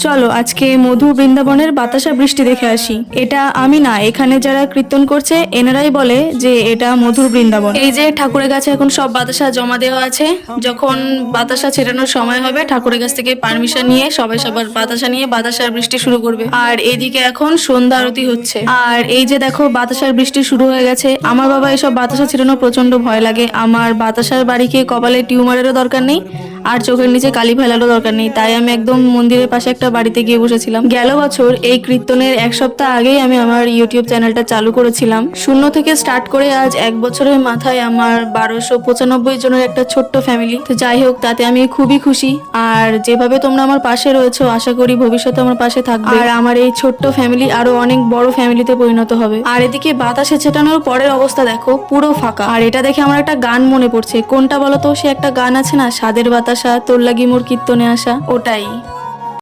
চলো আজকে মধুর বৃন্দাবনের বাতাসা বৃষ্টি দেখে আসি। এটা আমি না, এখানে যারা কীর্তন করছে এনারাই বলে যে এটা মধুর বৃন্দাবন। এই যে ঠাকুরের কাছে এখন সব বাতাসা জমা দেওয়া আছে, যখন বাতাসা ছেটানোর সময় হবে ঠাকুরের কাছ থেকে পারমিশন নিয়ে সবাই সবার বাতাসা নিয়ে বাতাসার বৃষ্টি শুরু করবে। আর এইদিকে এখন সন্ধ্যা আরতি হচ্ছে। আর এই যে দেখো বাতাসার বৃষ্টি শুরু হয়ে গেছে। আমার বাবা এসব বাতাসা ছেটানো প্রচন্ড ভয় লাগে। আমার বাতাসার বাড়িকে কপালে টিউমারেরও দরকার নেই, আর চোখের নিচে কালি ফেলারও দরকার নেই, তাই আমি একদম মন্দিরের পাশে একটা বাড়িতে গিয়ে বসেছিলাম। গেল বছর এই কীর্তনের এক সপ্তাহ আগেই আমি আমার ইউটিউব চ্যানেলটা চালু করেছিলাম। শূন্য থেকে স্টার্ট করে আজ এক বছরের মাথায় আমার 1295 জনের একটা ছোট্ট ফ্যামিলি। তো যাই হোক, তাতে আমি খুবই খুশি। আর যেভাবে তোমরা আমার পাশে রয়েছো, আশা করি ভবিষ্যতে আমার পাশে থাকবে, আর আমার এই ছোট্ট ফ্যামিলি আরো অনেক বড় ফ্যামিলিতে পরিণত হবে। আর এদিকে বাতাসে ছেটানোর পরের অবস্থা দেখো, পুরো ফাঁকা। আর এটা দেখে আমার একটা গান মনে পড়ছে। কোনটা বলো তো? সে একটা গান আছে না, স্বাদের বাতাসা তোর লাগি মোর কীর্তনে আসা, ওটাই।